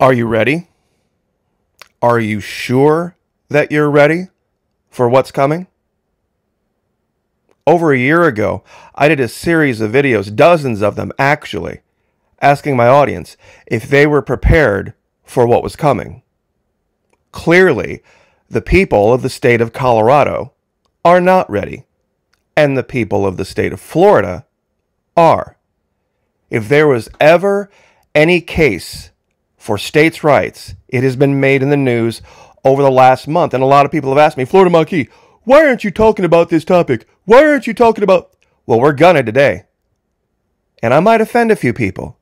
Are you ready? Are you sure that you're ready for what's coming? Over a year ago, I did a series of videos, dozens of them actually, asking my audience if they were prepared for what was coming. Clearly, the people of the state of Colorado are not ready, and the people of the state of Florida are. If there was ever any case for states' rights, it has been made in the news over the last month. And a lot of people have asked me, Florida Monkey, why aren't you talking about this topic? Why aren't you talking about... Well, we're gonna today. And I might offend a few people.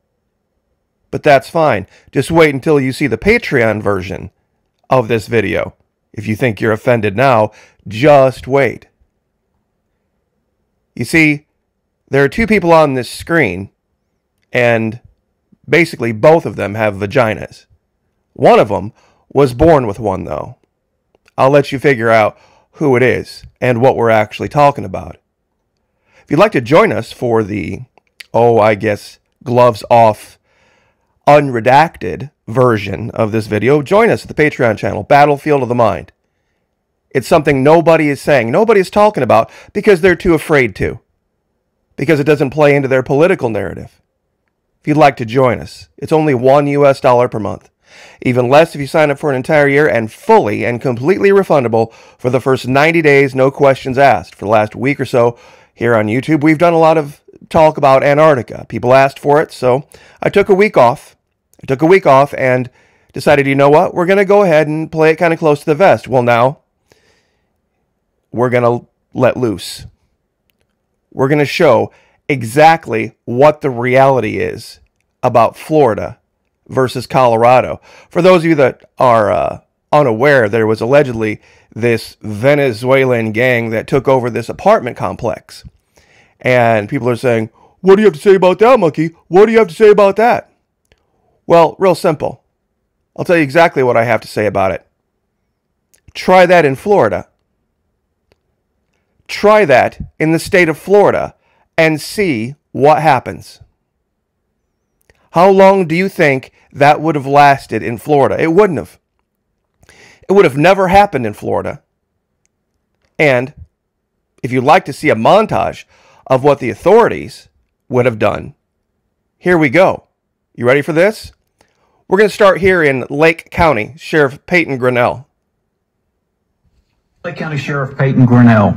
But that's fine. Just wait until you see the Patreon version of this video. If you think you're offended now, just wait. You see, there are two people on this screen, and basically both of them have vaginas. One of them was born with one, though. I'll let you figure out who it is and what we're actually talking about. If you'd like to join us for the, I guess, gloves off, unredacted version of this video, join us at the Patreon channel, Battlefield of the Mind. It's something nobody is saying, nobody is talking about because they're too afraid to. Because it doesn't play into their political narrative. If you'd like to join us, it's only $1 US per month. Even less if you sign up for an entire year, and fully and completely refundable for the first 90 days, no questions asked. For the last week or so here on YouTube, we've done a lot of talk about Antarctica. People asked for it, so I took a week off. And decided, you know what? We're going to go ahead and play it kind of close to the vest. Well, now, we're going to let loose. We're going to show exactly what the reality is about Florida versus Colorado. For those of you that are unaware, there was allegedly this Venezuelan gang that took over this apartment complex. And people are saying, what do you have to say about that, Monkey? What do you have to say about that? Well, real simple. I'll tell you exactly what I have to say about it. Try that in Florida. Try that in the state of Florida and see what happens. How long do you think that would have lasted in Florida? It wouldn't have. It would have never happened in Florida. And if you'd like to see a montage of what the authorities would have done, here we go. You ready for this? We're going to start here in Lake County, Sheriff Peyton Grinnell. Lake County Sheriff Peyton Grinnell.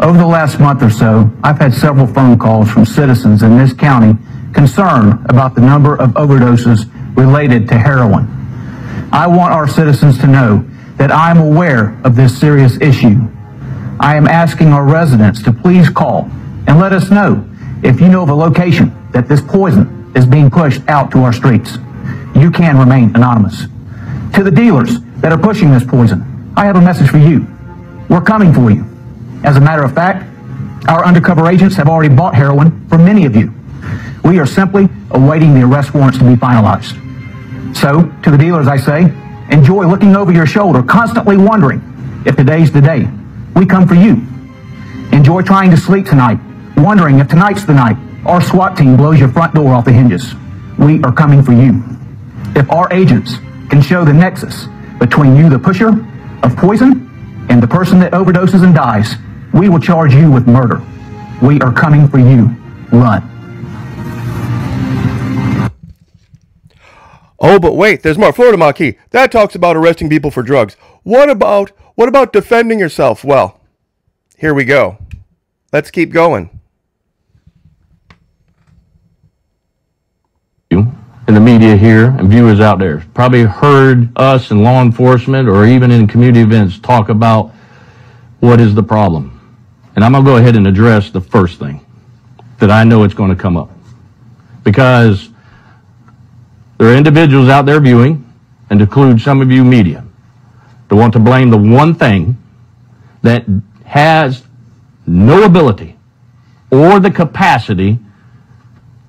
Over the last month or so, I've had several phone calls from citizens in this county concerned about the number of overdoses related to heroin. I want our citizens to know that I am aware of this serious issue. I am asking our residents to please call and let us know if you know of a location that this poison is being pushed out to our streets. You can remain anonymous. To the dealers that are pushing this poison, I have a message for you. We're coming for you. As a matter of fact, our undercover agents have already bought heroin from many of you. We are simply awaiting the arrest warrants to be finalized. So, to the dealers I say, enjoy looking over your shoulder, constantly wondering if today's the day. We come for you. Enjoy trying to sleep tonight, wondering if tonight's the night our SWAT team blows your front door off the hinges. We are coming for you. If our agents can show the nexus between you, the pusher of poison, and the person that overdoses and dies, we will charge you with murder. We are coming for you. Run. Oh, but wait, there's more. Florida Monkey. That talks about arresting people for drugs. What about defending yourself? Well, here we go. Let's keep going. In the media here and viewers out there probably heard us and law enforcement or even in community events talk about what is the problem. And I'm going to go ahead and address the first thing that I know it's going to come up. Because there are individuals out there viewing, and to include some of you media, that want to blame the one thing that has no ability or the capacity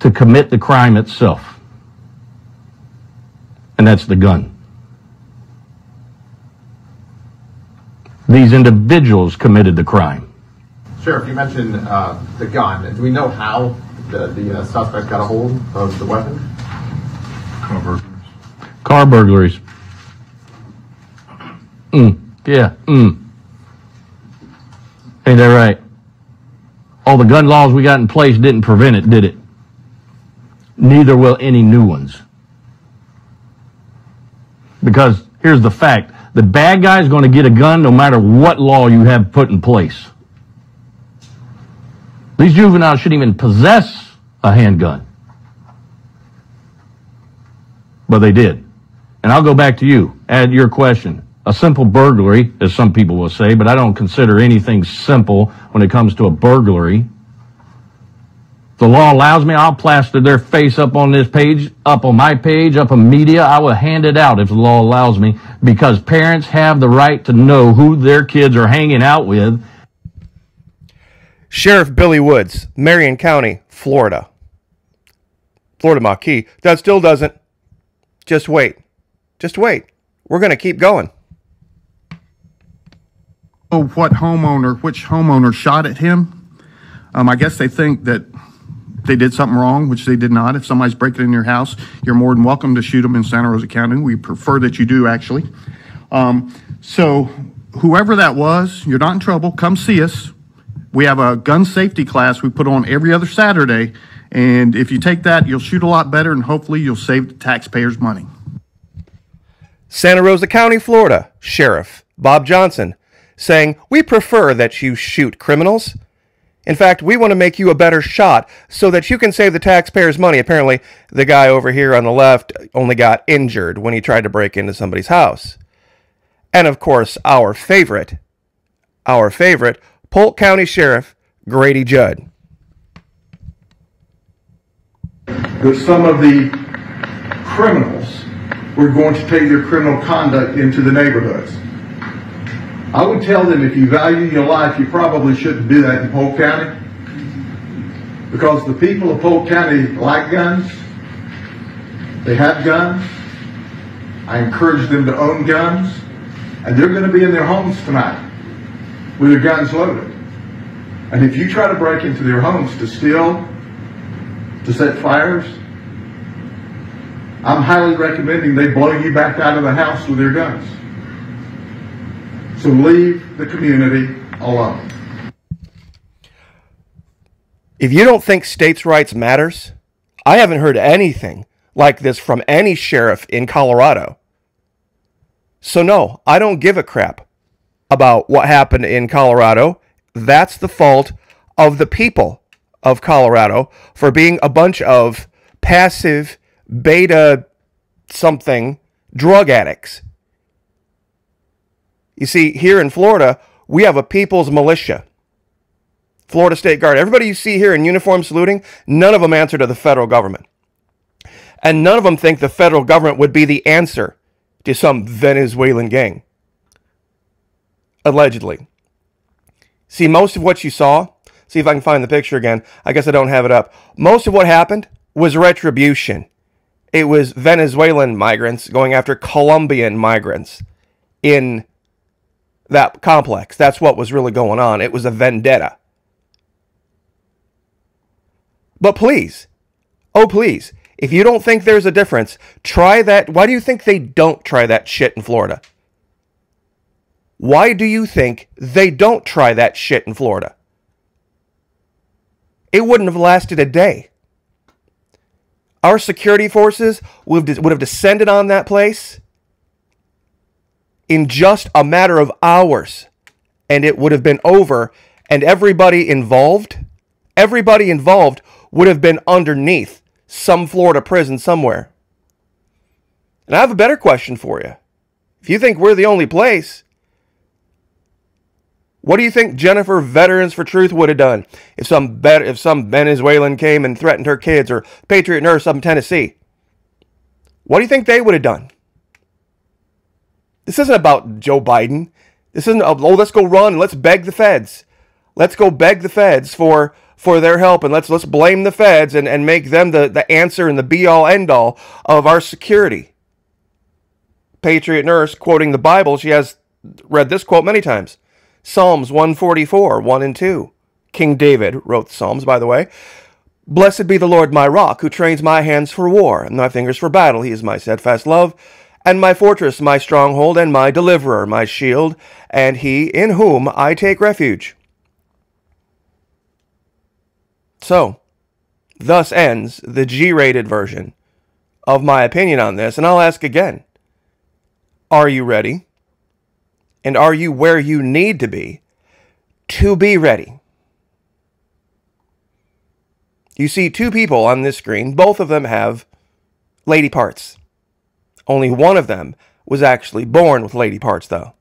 to commit the crime itself. And that's the gun. These individuals committed the crime. Sheriff, you mentioned the gun. Do we know how the suspect got a hold of the weapon? Car burglaries. Yeah. Ain't that right? All the gun laws we got in place didn't prevent it, did it? Neither will any new ones. Because here's the fact. The bad guy's going to get a gun no matter what law you have put in place. These juveniles shouldn't even possess a handgun. But they did. And I'll go back to you. Add your question. A simple burglary, as some people will say, but I don't consider anything simple when it comes to a burglary. The law allows me, I'll plaster their face up on this page, up on my page, up on media. I will hand it out if the law allows me, because parents have the right to know who their kids are hanging out with. Sheriff Billy Woods, Marion County, Florida. Florida Marquis. That still doesn't. Just wait. Just wait. We're going to keep going. Which homeowner shot at him. I guess they think that they did something wrong, which they did not. If somebody's breaking in your house, you're more than welcome to shoot them in Santa Rosa County. We prefer that you do, actually. So whoever that was, you're not in trouble. Come see us. We have a gun safety class we put on every other Saturday. And if you take that, you'll shoot a lot better, and hopefully you'll save the taxpayers money. Santa Rosa County, Florida, Sheriff Bob Johnson, saying, we prefer that you shoot criminals. In fact, we want to make you a better shot so that you can save the taxpayers money. Apparently, the guy over here on the left only got injured when he tried to break into somebody's house. And of course, our favorite, Polk County Sheriff Grady Judd. That some of the criminals were going to take their criminal conduct into the neighborhoods. I would tell them, if you value your life, you probably shouldn't do that in Polk County, because the people of Polk County like guns. They have guns. I encourage them to own guns, and they're going to be in their homes tonight with their guns loaded. And if you try to break into their homes to steal, to set fires, I'm highly recommending they blow you back out of the house with their guns. So leave the community alone. If you don't think states' rights matters, I haven't heard anything like this from any sheriff in Colorado. So no, I don't give a crap about what happened in Colorado. That's the fault of the people of Colorado for being a bunch of passive beta something drug addicts. You see, here in Florida, we have a people's militia. Florida State Guard. Everybody you see here in uniform saluting, none of them answer to the federal government. And none of them think the federal government would be the answer to some Venezuelan gang. Allegedly. See, most of what you saw, see if I can find the picture again. I guess I don't have it up. Most of what happened was retribution. It was Venezuelan migrants going after Colombian migrants in that complex. That's what was really going on. It was a vendetta. But please, oh please, if you don't think there's a difference, try that. Why do you think they don't try that shit in Florida? Why do you think they don't try that shit in Florida? It wouldn't have lasted a day. Our security forces would have descended on that place in just a matter of hours, and it would have been over, and everybody involved would have been underneath some Florida prison somewhere. And I have a better question for you. If you think we're the only place, what do you think Jennifer Veterans for Truth would have done if some Venezuelan came and threatened her kids, or Patriot Nurse up in Tennessee? What do you think they would have done? This isn't about Joe Biden. This isn't, oh, let's go run and let's beg the feds. Let's go beg the feds for their help, and let's blame the feds and make them the answer and the be-all, end-all of our security. Patriot Nurse, quoting the Bible, she has read this quote many times. Psalms 144, 1 and 2. King David wrote the Psalms, by the way. Blessed be the Lord my rock, who trains my hands for war, and my fingers for battle. He is my steadfast love, and my fortress, my stronghold, and my deliverer, my shield, and he in whom I take refuge. So, thus ends the G-rated version of my opinion on this, and I'll ask again. Are you ready? And are you where you need to be ready? You see two people on this screen. Both of them have lady parts. Only one of them was actually born with lady parts, though.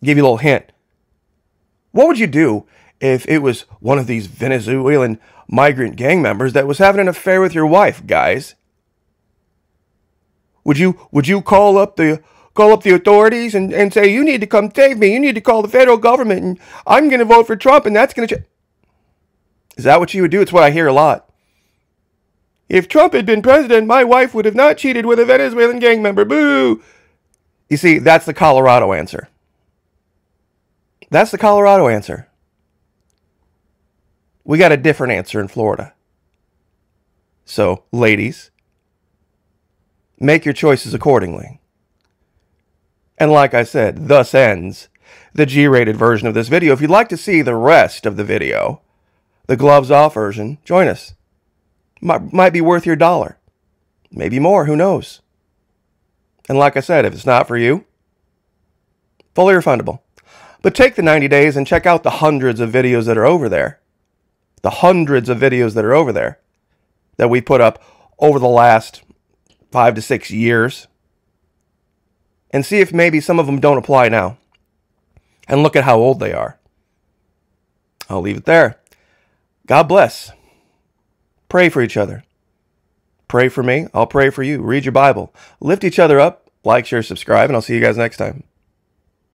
Give you a little hint. What would you do if it was one of these Venezuelan migrant gang members that was having an affair with your wife, guys? Would you call up the authorities and say, you need to come save me, you need to call the federal government, and I'm going to vote for Trump, and that's going to... Is that what you would do? It's what I hear a lot. If Trump had been president, my wife would have not cheated with a Venezuelan gang member. Boo! You see, that's the Colorado answer. That's the Colorado answer. We got a different answer in Florida. So, ladies, make your choices accordingly. And like I said, thus ends the G-rated version of this video. If you'd like to see the rest of the video, the gloves off version, join us. Might be worth your $1. Maybe more, who knows? And like I said, if it's not for you, fully refundable. But take the 90 days and check out the hundreds of videos that are over there. The hundreds of videos that are over there that we put up over the last 5 to 6 years. And see if maybe some of them don't apply now. And look at how old they are. I'll leave it there. God bless. Pray for each other. Pray for me. I'll pray for you. Read your Bible. Lift each other up. Like, share, subscribe, and I'll see you guys next time.